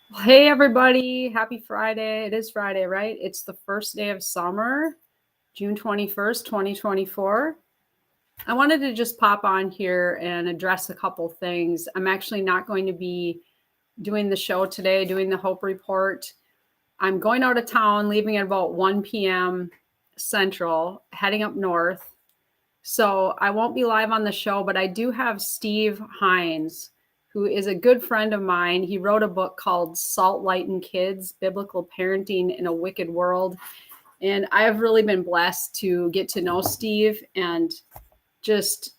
Well, hey, everybody. Happy Friday. It is Friday, right? It's the first day of summer, June 21st, 2024. I wanted to just pop on here and address a couple things. I'm actually not going to be doing the show today, doing the Hope Report. I'm going out of town, leaving at about 1 p.m. Central, heading up north. So I won't be live on the show, but I do have Steve Hines, who is a good friend of mine. He wrote a book called Salt, Light, and Kids, Biblical Parenting in a Wicked World. And I have really been blessed to get to know Steve and just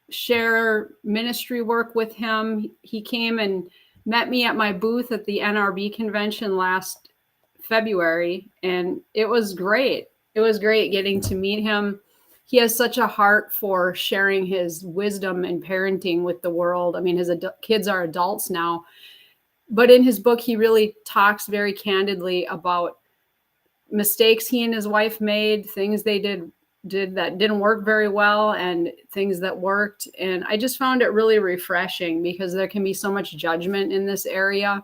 share ministry work with him. He came and met me at my booth at the NRB convention last February, and it was great. It was great getting to meet him. He has such a heart for sharing his wisdom and parenting with the world. I mean, his kids are adults now, but in his book, he really talks very candidly about mistakes he and his wife made, things they did that didn't work very well, and things that worked. And I just found it really refreshing because there can be so much judgment in this area.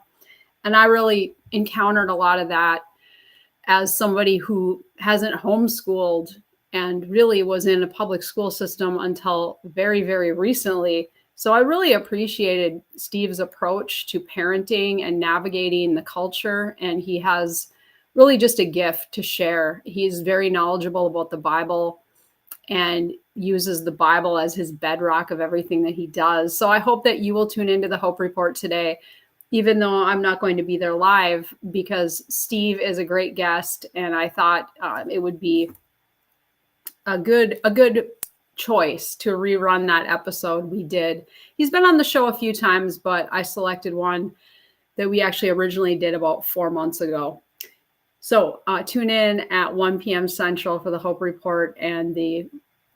And I really encountered a lot of that as somebody who hasn't homeschooled and really was in a public school system until very, very recently. So I really appreciated Steve's approach to parenting and navigating the culture. And he has really just a gift to share. He's very knowledgeable about the Bible and uses the Bible as his bedrock of everything that he does. So I hope that you will tune into the Hope Report today, even though I'm not going to be there live, because Steve is a great guest, and I thought it would be a good choice to rerun that episode we did. He's been on the show a few times, but I selected one that we actually originally did about 4 months ago. So tune in at 1 p.m. Central for the Hope Report and the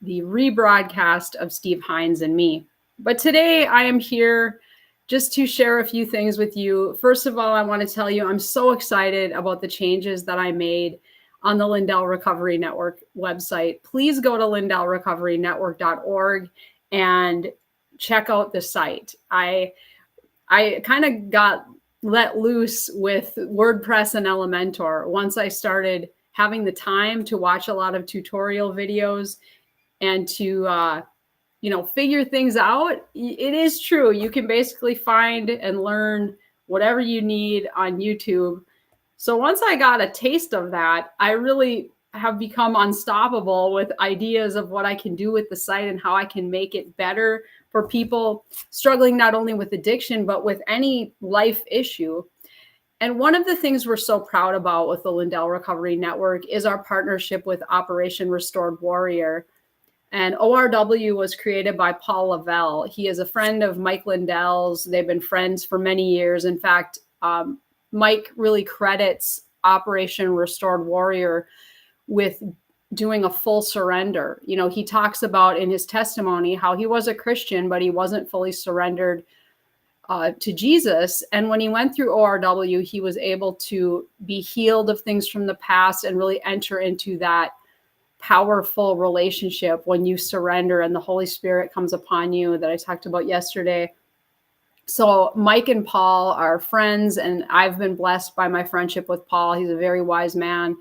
rebroadcast of Steve Hines and me. But today I am here just to share a few things with you. First of all, I want to tell you I'm so excited about the changes that I made on the Lindell Recovery Network website. Please go to lindellrecoverynetwork.org and check out the site. I kind of got let loose with WordPress and Elementor once I started having the time to watch a lot of tutorial videos and to figure things out. It is true. You can basically find and learn whatever you need on YouTube. So once I got a taste of that, I really have become unstoppable with ideas of what I can do with the site and how I can make it better for people struggling not only with addiction, but with any life issue. And one of the things we're so proud about with the Lindell Recovery Network is our partnership with Operation Restored Warrior. And ORW was created by Paul Lavelle. He is a friend of Mike Lindell's. They've been friends for many years. In fact, Mike really credits Operation Restored Warrior with doing a full surrender. You know, he talks about in his testimony how he was a Christian, but he wasn't fully surrendered to Jesus. And when he went through ORW, he was able to be healed of things from the past and really enter into that powerful relationship when you surrender and the Holy Spirit comes upon you that I talked about yesterday. So Mike and Paul are friends, and I've been blessed by my friendship with Paul. He's a very wise man.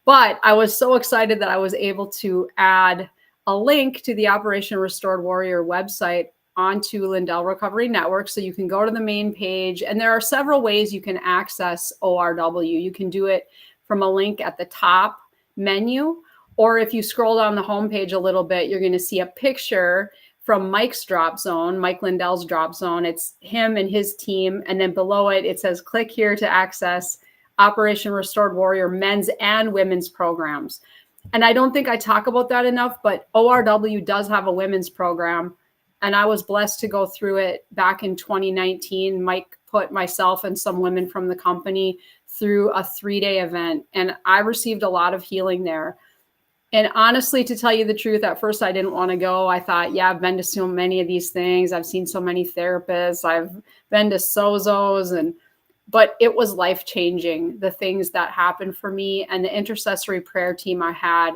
But I was so excited that I was able to add a link to the Operation Restored Warrior website onto Lindell Recovery Network. So you can go to the main page, and there are several ways you can access ORW. You can do it from a link at the top menu, or if you scroll down the homepage a little bit, you're going to see a picture from Mike's drop zone, Mike Lindell's drop zone. It's him and his team. And then below it, it says, click here to access Operation Restored Warrior men's and women's programs. And I don't think I talk about that enough, but ORW does have a women's program. And I was blessed to go through it back in 2019. Mike put myself and some women from the company through a 3-day event. And I received a lot of healing there. And honestly, to tell you the truth, at first I didn't want to go. I thought, yeah, I've been to so many of these things. I've seen so many therapists. I've been to Sozos, but it was life-changing, the things that happened for me. And the intercessory prayer team I had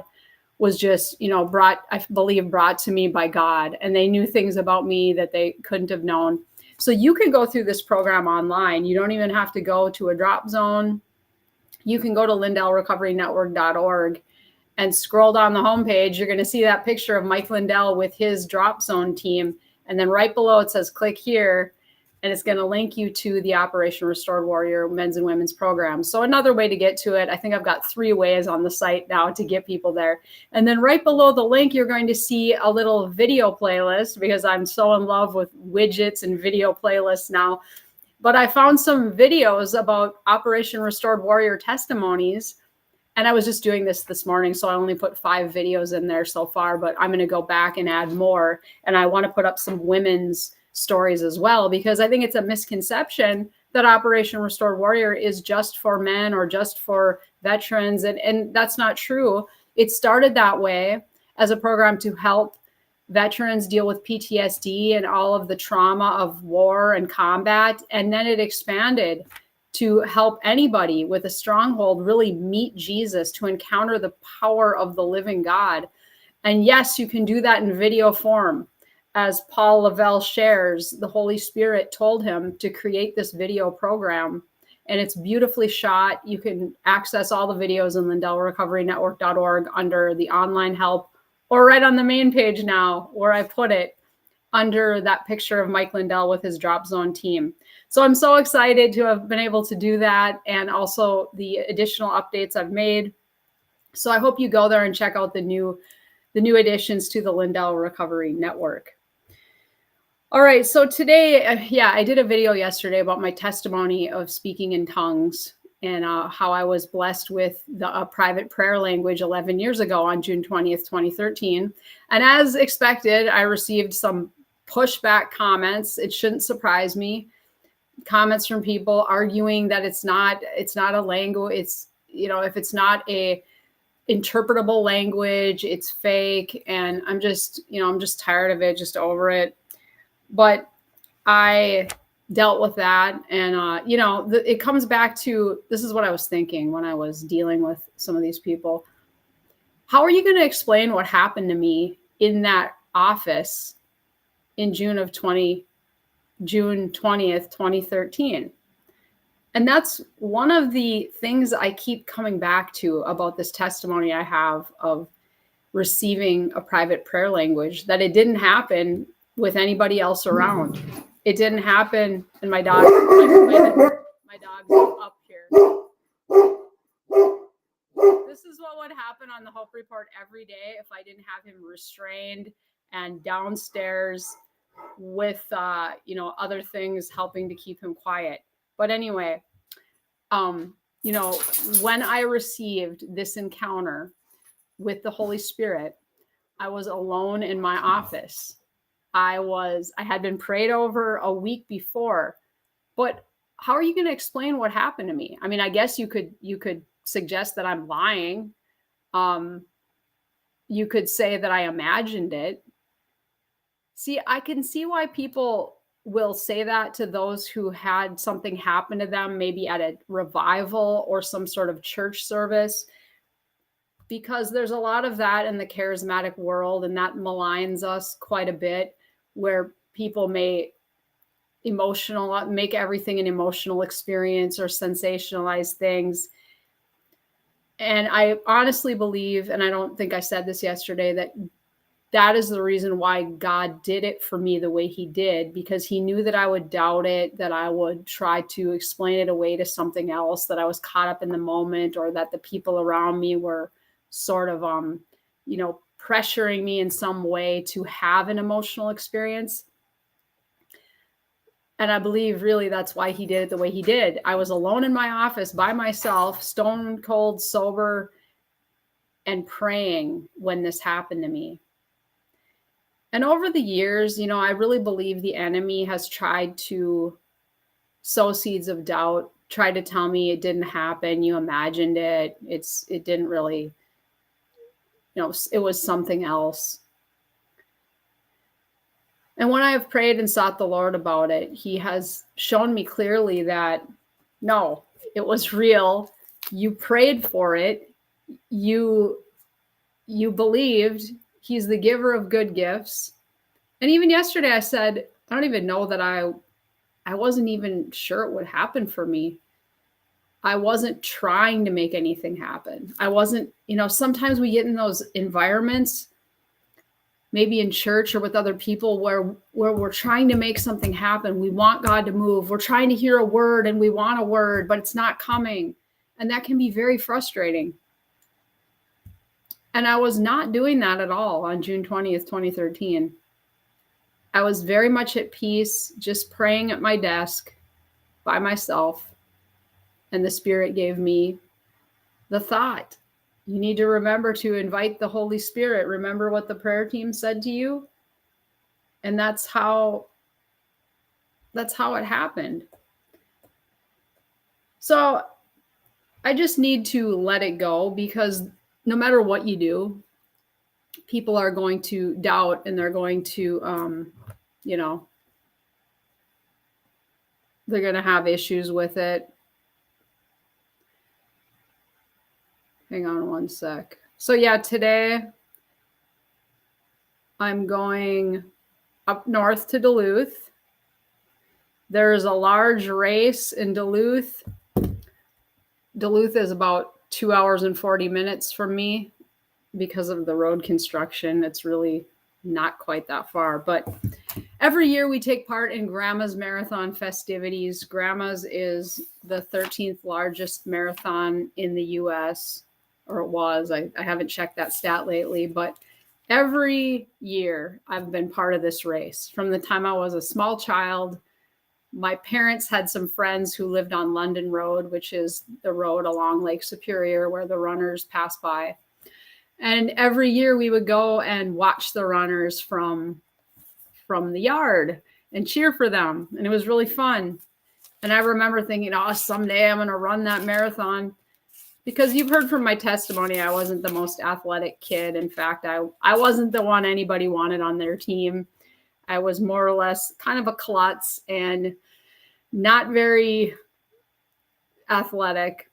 was just, brought to me by God. And they knew things about me that they couldn't have known. So you can go through this program online. You don't even have to go to a drop zone. You can go to lindellrecoverynetwork.org and scroll down the homepage. You're going to see that picture of Mike Lindell with his drop zone team. And then right below it says click here, and it's going to link you to the Operation Restored Warrior men's and women's program. So another way to get to it, I think I've got 3 ways on the site now to get people there. And then right below the link, you're going to see a little video playlist, because I'm so in love with widgets and video playlists now. But I found some videos about Operation Restored Warrior testimonies. And I was just doing this morning, so I only put 5 videos in there so far, but I'm going to go back and add more. And I want to put up some women's stories as well, because I think it's a misconception that Operation Restored Warrior is just for men or just for veterans. And that's not true. It started that way as a program to help veterans deal with PTSD and all of the trauma of war and combat. And then it expanded to help anybody with a stronghold really meet Jesus, to encounter the power of the living God. And yes, you can do that in video form. As Paul Lavelle shares, the Holy Spirit told him to create this video program, and it's beautifully shot. You can access all the videos in lindellrecoverynetwork.org under the online help, or right on the main page now where I put it under that picture of Mike Lindell with his drop zone team. So I'm so excited to have been able to do that, and also the additional updates I've made. So I hope you go there and check out the new additions to the Lindell Recovery Network. All right, so today, I did a video yesterday about my testimony of speaking in tongues, and how I was blessed with the private prayer language 11 years ago on June 20th, 2013. And as expected, I received some pushback comments. It shouldn't surprise me. Comments from people arguing that it's not a language. It's, if it's not a interpretable language, it's fake. And I'm just tired of it, just over it. But I dealt with that. And, it comes back to, this is what I was thinking when I was dealing with some of these people. How are you going to explain what happened to me in that office in June 20th, 2013? And that's one of the things I keep coming back to about this testimony I have of receiving a private prayer language, that it didn't happen with anybody else around. It didn't happen, and my dog's up here. This is what would happen on the Hope Report every day if I didn't have him restrained and downstairs with, other things helping to keep him quiet. But anyway, when I received this encounter with the Holy Spirit, I was alone in my office. I had been prayed over a week before, but how are you going to explain what happened to me? I mean, I guess you could suggest that I'm lying. You could say that I imagined it. See, I can see why people will say that to those who had something happen to them, maybe at a revival or some sort of church service, because there's a lot of that in the charismatic world, and that maligns us quite a bit, where people may make everything an emotional experience or sensationalize things. And I honestly believe, and I don't think I said this yesterday, that is the reason why God did it for me the way he did, because he knew that I would doubt it, that I would try to explain it away to something else, that I was caught up in the moment, or that the people around me were sort of, pressuring me in some way to have an emotional experience. And I believe really that's why he did it the way he did. I was alone in my office by myself, stone cold sober, and praying when this happened to me. And over the years, I really believe the enemy has tried to sow seeds of doubt, tried to tell me it didn't happen, you imagined it, it didn't really, it was something else. And when I have prayed and sought the Lord about it, he has shown me clearly that, no, it was real. You prayed for it. You believed. He's the giver of good gifts. And even yesterday I said, I don't even know that I I wasn't even sure it would happen for me. I wasn't trying to make anything happen. I wasn't, sometimes we get in those environments, maybe in church or with other people where we're trying to make something happen. We want God to move. We're trying to hear a word and we want a word, but it's not coming. And that can be very frustrating. And I was not doing that at all on June 20th, 2013. I was very much at peace, just praying at my desk by myself. And the Spirit gave me the thought, you need to remember to invite the Holy Spirit. Remember what the prayer team said to you? And that's how it happened. So I just need to let it go, because no matter what you do, people are going to doubt, and they're going to, they're going to have issues with it. Hang on one sec. So yeah, today I'm going up north to Duluth. There's a large race in Duluth. Duluth is about 2 hours and 40 minutes from me because of the road construction. It's really not quite that far. But every year we take part in Grandma's Marathon festivities. Grandma's is the 13th largest marathon in the U.S., or it was. I haven't checked that stat lately, but every year I've been part of this race. From the time I was a small child, my parents had some friends who lived on London Road, which is the road along Lake Superior where the runners pass by. And every year we would go and watch the runners from the yard and cheer for them. And it was really fun. And I remember thinking, someday I'm going to run that marathon. Because you've heard from my testimony, I wasn't the most athletic kid. In fact, I wasn't the one anybody wanted on their team. I was more or less kind of a klutz and not very athletic.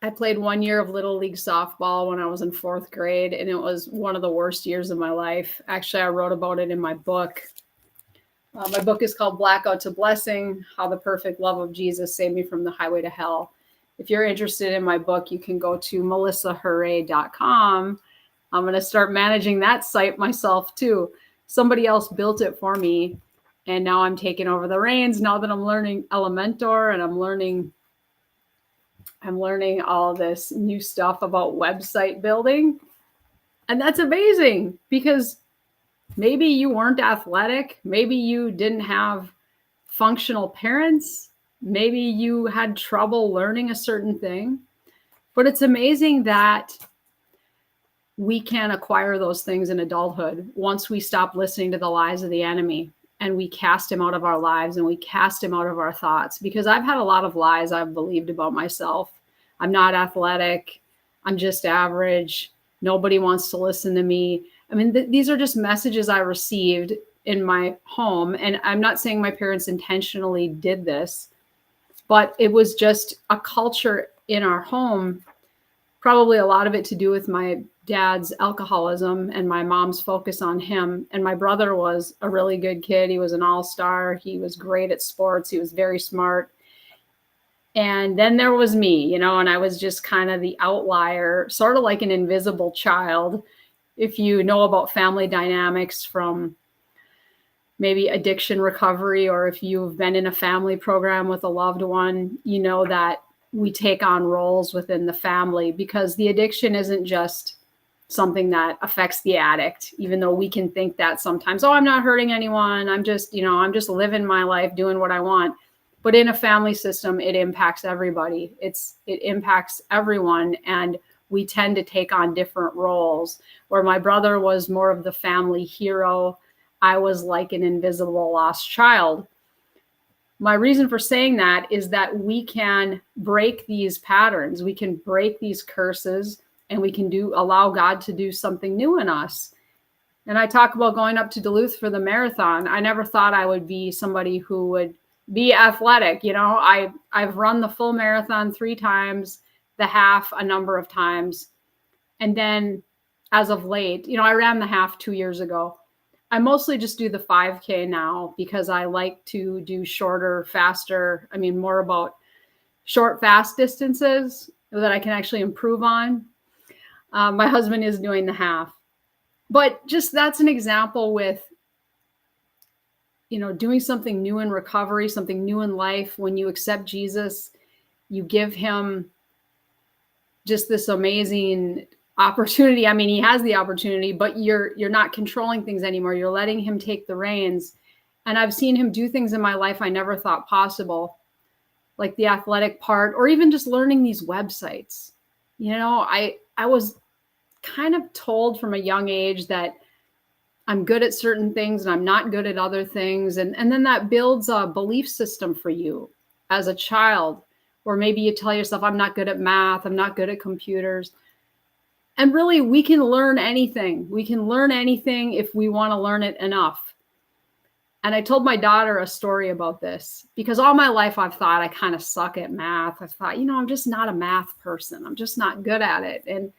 I played 1 year of Little League softball when I was in 4th grade, and it was one of the worst years of my life. Actually, I wrote about it in my book. My book is called Blackout to Blessing: How the Perfect Love of Jesus Saved Me from the Highway to Hell. If you're interested in my book, you can go to melissahurray.com. I'm going to start managing that site myself too. Somebody else built it for me, and now I'm taking over the reins now that I'm learning Elementor, and I'm learning all this new stuff about website building. And that's amazing, because maybe you weren't athletic. Maybe you didn't have functional parents. Maybe you had trouble learning a certain thing. But it's amazing that we can acquire those things in adulthood once we stop listening to the lies of the enemy and we cast him out of our lives and we cast him out of our thoughts. Because I've had a lot of lies I've believed about myself. I'm not athletic. I'm just average. Nobody wants to listen to me. I mean, these are just messages I received in my home. And I'm not saying my parents intentionally did this, but it was just a culture in our home, probably a lot of it to do with my dad's alcoholism and my mom's focus on him. And my brother was a really good kid. He was an all-star. He was great at sports. He was very smart. And then there was me, and I was just kind of the outlier, sort of like an invisible child. If you know about family dynamics from maybe addiction recovery, or if you've been in a family program with a loved one, you know that we take on roles within the family, because the addiction isn't just something that affects the addict, even though we can think that sometimes, I'm not hurting anyone. I'm just living my life, doing what I want. But in a family system, it impacts everybody. It impacts everyone. And we tend to take on different roles. Where my brother was more of the family hero, I was like an invisible lost child. My reason for saying that is that we can break these patterns. We can break these curses, and we can allow God to do something new in us. And I talk about going up to Duluth for the marathon. I never thought I would be somebody who would be athletic. I've run the full marathon 3 times, the half a number of times. And then as of late, I ran the half 2 years ago, I mostly just do the 5K now because I like to do shorter, faster. I mean, more about short, fast distances that I can actually improve on. My husband is doing the half, but just that's an example with, doing something new in recovery, something new in life. When you accept Jesus, you give him just this amazing opportunity. I mean, he has the opportunity, but you're not controlling things anymore. You're letting him take the reins. And I've seen him do things in my life I never thought possible, like the athletic part, or even just learning these websites. I was kind of told from a young age that I'm good at certain things and I'm not good at other things. And then that builds a belief system for you as a child, or maybe you tell yourself, I'm not good at math, I'm not good at computers. And really, we can learn anything. We can learn anything if we want to learn it enough. And I told my daughter a story about this because all my life I've thought I kind of suck at math. I thought, I'm just not a math person. I'm just not good at it. And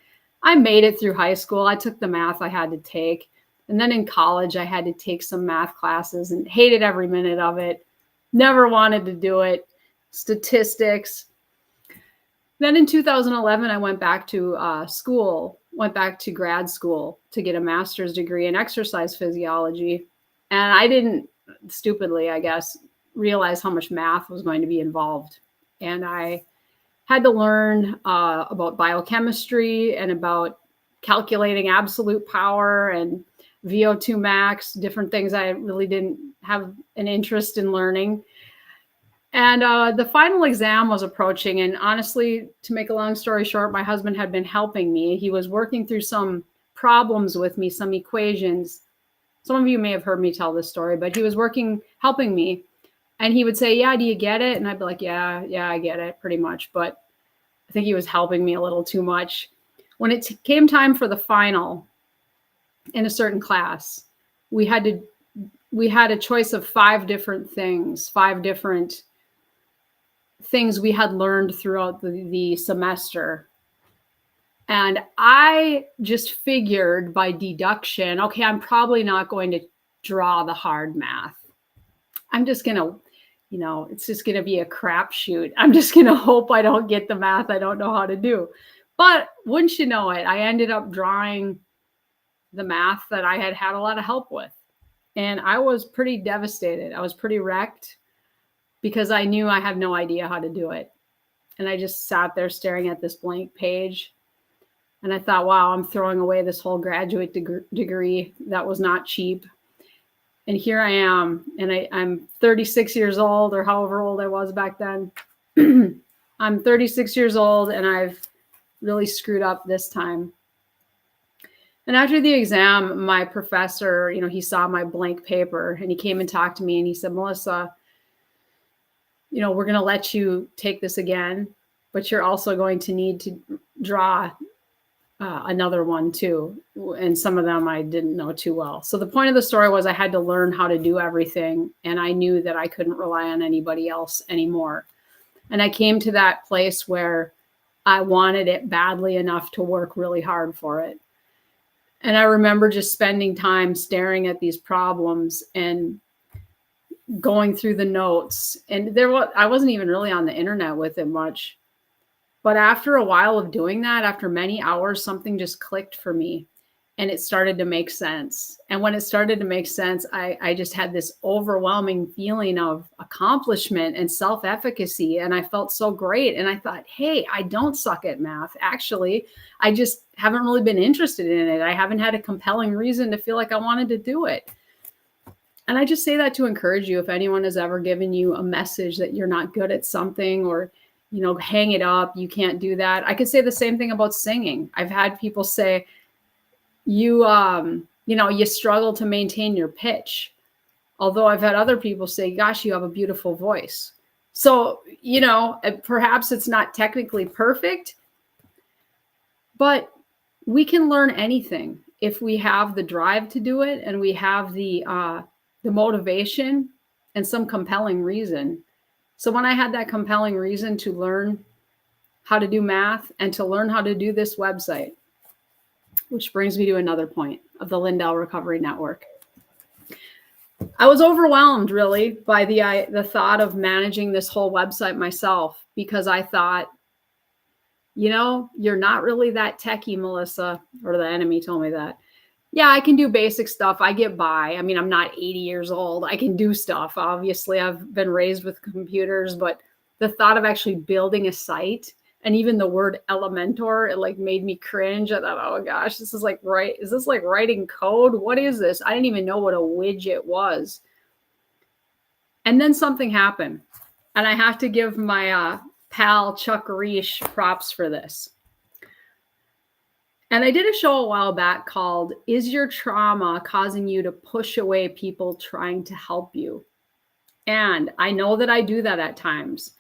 I made it through high school. I took the math I had to take. And then in college, I had to take some math classes and hated every minute of it. Never wanted to do it. Statistics. Then in 2011, I went back to went back to grad school to get a master's degree in exercise physiology. And I didn't, stupidly, I guess, realize how much math was going to be involved. And I had to learn about biochemistry and about calculating absolute power and VO2 max, different things I really didn't have an interest in learning. And the final exam was approaching. And honestly, to make a long story short, my husband had been helping me. He was working through some problems with me, some equations. Some of you may have heard me tell this story, but he was helping me. And he would say, yeah, do you get it? And I'd be like, yeah, I get it pretty much. But I think he was helping me a little too much. When it came time for the final in a certain class, we had a choice of 5 different things, 5 different things we had learned throughout the semester. And I just figured by deduction, okay, I'm probably not going to draw the hard math. I'm just going to, it's just going to be a crapshoot. I'm just going to hope I don't get the math I don't know how to do. But wouldn't you know it, I ended up drawing the math that I had had a lot of help with. And I was pretty devastated. I was pretty wrecked because I knew I had no idea how to do it. And I just sat there staring at this blank page. And I thought, wow, I'm throwing away this whole graduate degree that was not cheap. And here I am, and I'm 36 years old, or however old I was back then. I'm 36 years old, and I've really screwed up this time. And after the exam, my professor, he saw my blank paper, and he came and talked to me, and he said, Melissa, we're going to let you take this again, but you're also going to need to draw another one too. And some of them I didn't know too well. So the point of the story was I had to learn how to do everything. And I knew that I couldn't rely on anybody else anymore. And I came to that place where I wanted it badly enough to work really hard for it. And I remember just spending time staring at these problems and going through the notes. And I wasn't even really on the internet with it much. But after a while of doing that, after many hours, something just clicked for me and it started to make sense. And when it started to make sense, I just had this overwhelming feeling of accomplishment and self-efficacy. And I felt so great. And I thought, hey, I don't suck at math. Actually, I just haven't really been interested in it. I haven't had a compelling reason to feel like I wanted to do it. And I just say that to encourage you. If anyone has ever given you a message that you're not good at something, or hang it up, you can't do that. I could say the same thing about singing. I've had people say, you struggle to maintain your pitch. Although I've had other people say, gosh, you have a beautiful voice. So, perhaps it's not technically perfect, but we can learn anything if we have the drive to do it and we have the motivation and some compelling reason. So when I had that compelling reason to learn how to do math and to learn how to do this website, which brings me to another point of the Lindell Recovery Network. I was overwhelmed really by the thought of managing this whole website myself, because I thought, you're not really that techie, Melissa, or the enemy told me that. Yeah, I can do basic stuff. I get by. I mean, I'm not 80 years old. I can do stuff. Obviously, I've been raised with computers, but the thought of actually building a site, and even the word Elementor, it like made me cringe. I thought, oh gosh, this is like, right. Is this like writing code? What is this? I didn't even know what a widget was. And then something happened. And I have to give my pal Chuck Reish props for this. And I did a show a while back called "Is Your Trauma Causing You to Push Away People Trying to Help You?" And I know that I do that at times,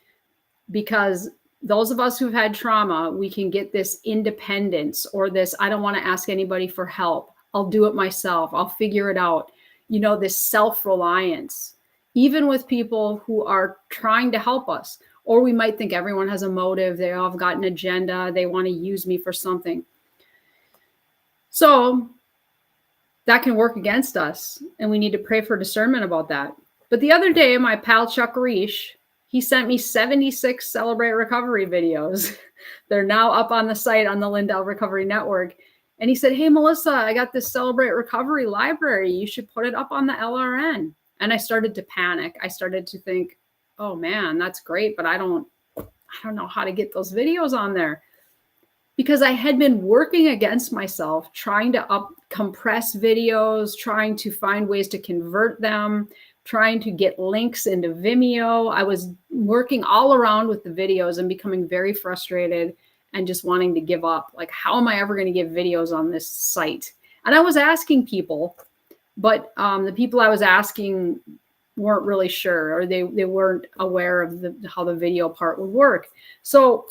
because those of us who've had trauma, we can get this independence, or this, I don't want to ask anybody for help. I'll do it myself. I'll figure it out. This self-reliance, even with people who are trying to help us. Or we might think everyone has a motive. They all have got an agenda. They want to use me for something. So that can work against us, and we need to pray for discernment about that. But the other day, my pal Chuck Reish, he sent me 76 Celebrate Recovery videos. They're now up on the site on the Lindell Recovery Network. And he said, hey, Melissa, I got this Celebrate Recovery library. You should put it up on the LRN. And I started to panic. I started to think, oh man, that's great, but I don't know how to get those videos on there. Because I had been working against myself, trying to compress videos, trying to find ways to convert them, trying to get links into Vimeo. I was working all around with the videos and becoming very frustrated and just wanting to give up. Like, how am I ever going to get videos on this site? And I was asking people, but the people I was asking weren't really sure, or they weren't aware of how the video part would work. So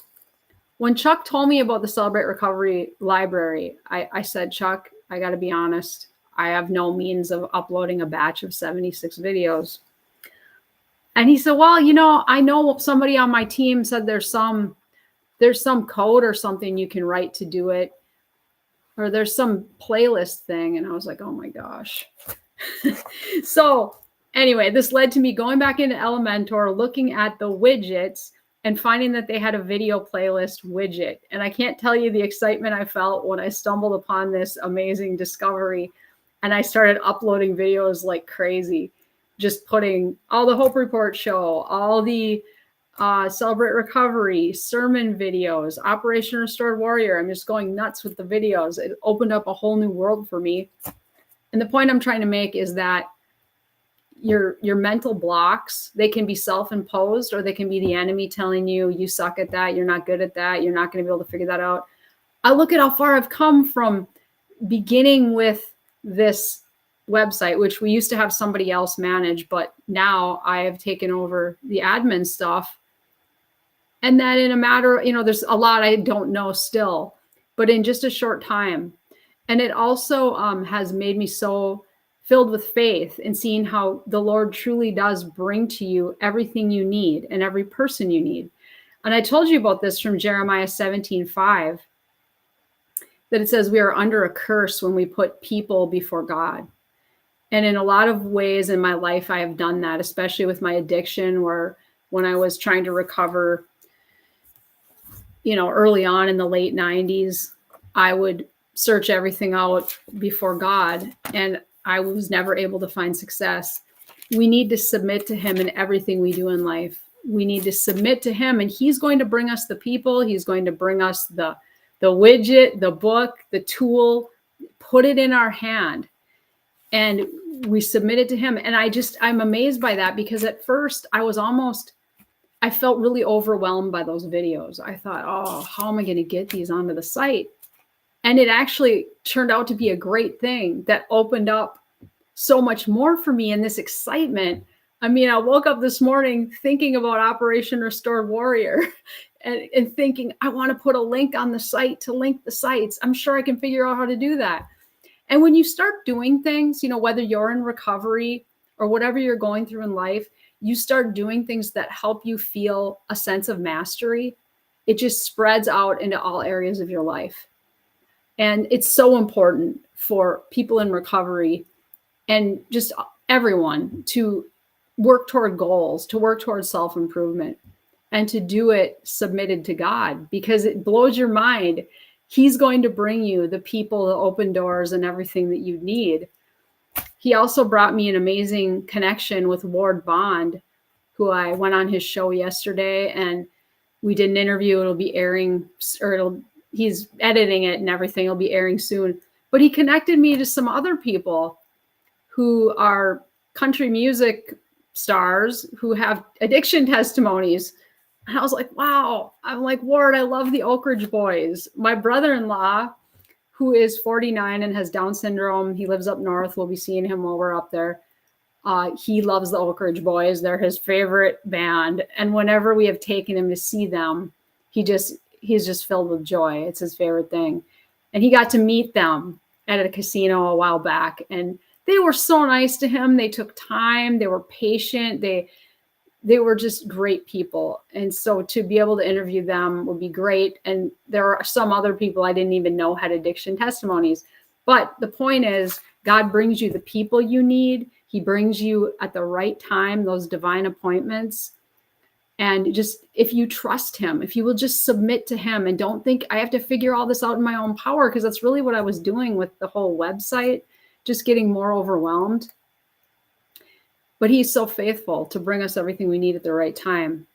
when Chuck told me about the Celebrate Recovery library, I said, Chuck, I got to be honest. I have no means of uploading a batch of 76 videos. And he said, well, I know somebody on my team said there's some code or something you can write to do it, or there's some playlist thing. And I was like, oh my gosh. So anyway, this led to me going back into Elementor, looking at the widgets, and finding that they had a video playlist widget. And I can't tell you the excitement I felt when I stumbled upon this amazing discovery. And I started uploading videos like crazy, just putting all the Hope Report show, all the Celebrate Recovery, sermon videos, Operation Restored Warrior. I'm just going nuts with the videos. It opened up a whole new world for me. And the point I'm trying to make is that your mental blocks, they can be self-imposed, or they can be the enemy telling you, you suck at that, you're not good at that, you're not going to be able to figure that out. I look at how far I've come from beginning with this website, which we used to have somebody else manage, but now I have taken over the admin stuff. And then in a matter, there's a lot I don't know still, but in just a short time. And it also has made me so filled with faith in seeing how the Lord truly does bring to you everything you need and every person you need. And I told you about this from Jeremiah 17:5, that it says we are under a curse when we put people before God. And in a lot of ways in my life, I have done that, especially with my addiction, where when I was trying to recover, early on in the late 90s, I would search everything out before God, and I was never able to find success. We need to submit to him in everything we do in life. We need to submit to him, and he's going to bring us the people. He's going to bring us the widget, the book, the tool, put it in our hand, and we submit it to him. And I'm amazed by that, because at first I felt really overwhelmed by those videos. I thought, oh, how am I going to get these onto the site? And it actually turned out to be a great thing that opened up so much more for me in this excitement. I mean, I woke up this morning thinking about Operation Restored Warrior and thinking, I want to put a link on the site to link the sites. I'm sure I can figure out how to do that. And when you start doing things, whether you're in recovery or whatever you're going through in life, you start doing things that help you feel a sense of mastery. It just spreads out into all areas of your life. And it's so important for people in recovery and just everyone to work toward goals, to work toward self-improvement, and to do it submitted to God, because it blows your mind. He's going to bring you the people, the open doors, and everything that you need. He also brought me an amazing connection with Ward Bond, who I went on his show yesterday, and we did an interview. It'll be airing, or he's editing it and everything. It'll be airing soon. But he connected me to some other people who are country music stars who have addiction testimonies. And I was like, wow. I'm like, Ward, I love the Oak Ridge Boys. My brother-in-law, who is 49 and has Down syndrome, he lives up north. We'll be seeing him while we're up there. He loves the Oak Ridge Boys. They're his favorite band. And whenever we have taken him to see them, he's just filled with joy. It's his favorite thing. And he got to meet them at a casino a while back. And they were so nice to him. They took time. They were patient. They were just great people. And so to be able to interview them would be great. And there are some other people I didn't even know had addiction testimonies. But the point is, God brings you the people you need. He brings you at the right time, those divine appointments. And just, if you trust him, if you will just submit to him and don't think I have to figure all this out in my own power, because that's really what I was doing with the whole website, just getting more overwhelmed. But he's so faithful to bring us everything we need at the right time.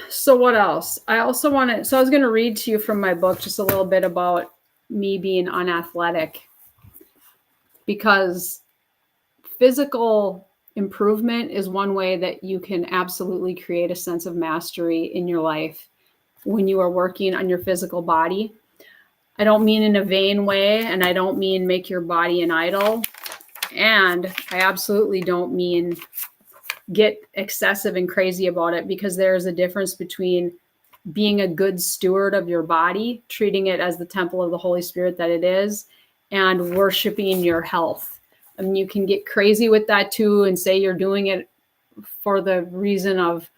So what else? I was going to read to you from my book just a little bit about me being unathletic, because physical improvement is one way that you can absolutely create a sense of mastery in your life when you are working on your physical body. I don't mean in a vain way, and I don't mean make your body an idol. And I absolutely don't mean get excessive and crazy about it, because there's a difference between being a good steward of your body, treating it as the temple of the Holy Spirit that it is, and worshiping your health. I mean, you can get crazy with that too and say you're doing it for the reason of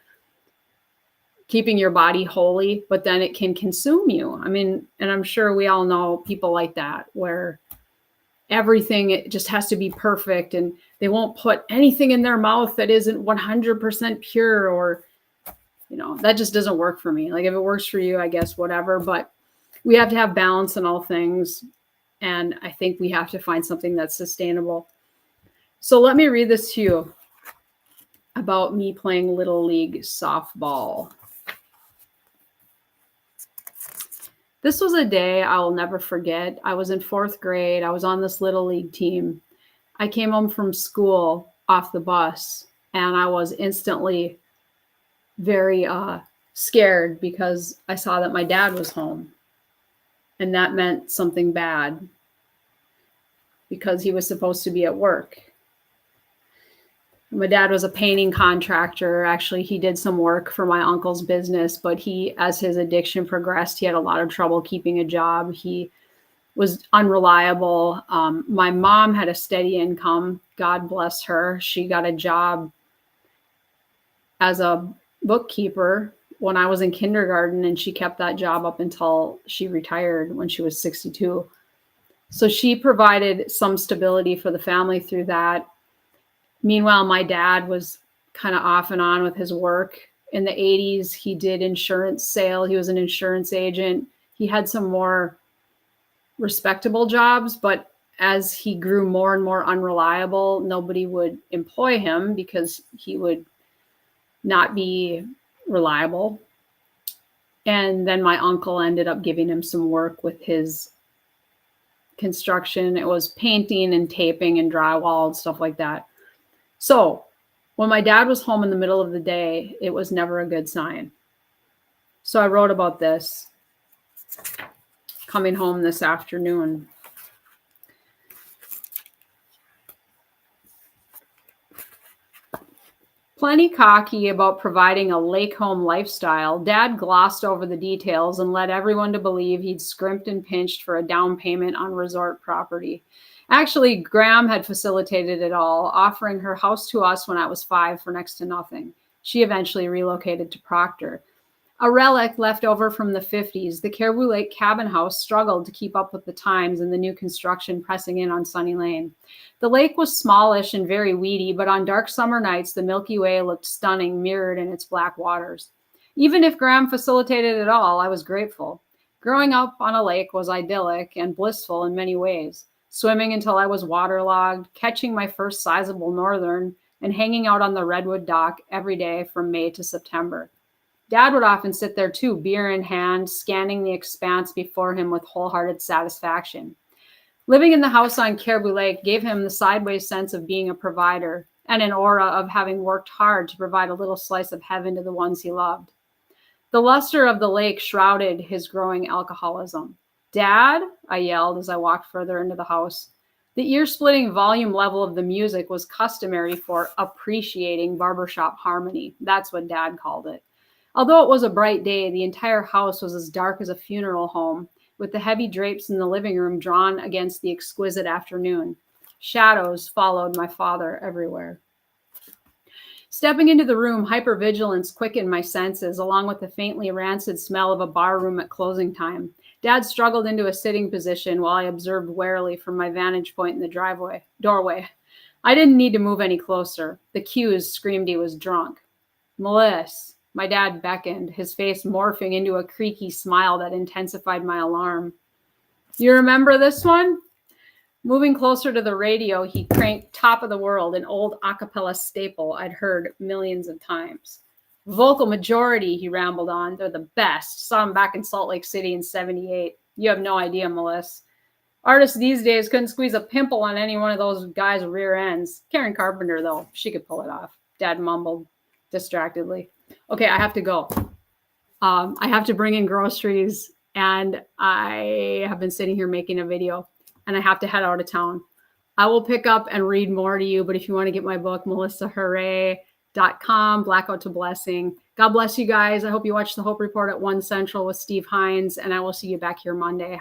keeping your body holy, but then it can consume you. I mean, and I'm sure we all know people like that, where everything, it just has to be perfect, and they won't put anything in their mouth that isn't 100% pure, or, that just doesn't work for me. Like, if it works for you, I guess, whatever, but we have to have balance in all things. And I think we have to find something that's sustainable. So let me read this to you about me playing Little League softball. This was a day I will never forget. I was in 4th grade. I was on this Little League team. I came home from school off the bus, and I was instantly very scared, because I saw that my dad was home. And that meant something bad, because he was supposed to be at work. My dad was a painting contractor. Actually, he did some work for my uncle's business, but as his addiction progressed, he had a lot of trouble keeping a job. He was unreliable. My mom had a steady income. God bless her. She got a job as a bookkeeper when I was in kindergarten, and she kept that job up until she retired when she was 62. So she provided some stability for the family through that. Meanwhile, my dad was kind of off and on with his work. In the 80s, he did insurance sale. He was an insurance agent. He had some more respectable jobs, but as he grew more and more unreliable, nobody would employ him because he would not be reliable. And then my uncle ended up giving him some work with his construction. It was painting and taping and drywall and stuff like that. So when my dad was home in the middle of the day, it was never a good sign. So I wrote about this coming home this afternoon. Plenty cocky about providing a lake home lifestyle, Dad glossed over the details and led everyone to believe he'd scrimped and pinched for a down payment on resort property. Actually, Graham had facilitated it all, offering her house to us when I was 5 for next to nothing. She eventually relocated to Proctor. A relic left over from the 50s, the Caribou Lake cabin house struggled to keep up with the times and the new construction pressing in on Sunny Lane. The lake was smallish and very weedy, but on dark summer nights, the Milky Way looked stunning, mirrored in its black waters. Even if Graham facilitated it all, I was grateful. Growing up on a lake was idyllic and blissful in many ways. Swimming until I was waterlogged, catching my first sizable northern, and hanging out on the redwood dock every day from May to September. Dad would often sit there too, beer in hand, scanning the expanse before him with wholehearted satisfaction. Living in the house on Caribou Lake gave him the sideways sense of being a provider and an aura of having worked hard to provide a little slice of heaven to the ones he loved. The luster of the lake shrouded his growing alcoholism. "Dad," I yelled as I walked further into the house. The ear-splitting volume level of the music was customary for appreciating barbershop harmony. That's what Dad called it. Although it was a bright day, the entire house was as dark as a funeral home, with the heavy drapes in the living room drawn against the exquisite afternoon. Shadows followed my father everywhere. Stepping into the room, hypervigilance quickened my senses, along with the faintly rancid smell of a bar room at closing time. Dad struggled into a sitting position while I observed warily from my vantage point in the doorway. I didn't need to move any closer. The cues screamed he was drunk. "Melissa," my dad beckoned, his face morphing into a creaky smile that intensified my alarm. "You remember this one?" Moving closer to the radio, he cranked Top of the World, an old a cappella staple I'd heard millions of times. "Vocal Majority," he rambled on. "They're the best. Saw them back in Salt Lake City in '78. You have no idea, Melissa. Artists these days couldn't squeeze a pimple on any one of those guys' rear ends. Karen Carpenter, though, she could pull it off," Dad mumbled distractedly. "Okay, I have to go. I have to bring in groceries, and I have been sitting here making a video, and I have to head out of town. I will pick up and read more to you, but if you want to get my book, melissahooray.com, Blackout to Blessing. God bless you guys. I hope you watch the Hope Report at 1 Central with Steve Hines, and I will see you back here Monday.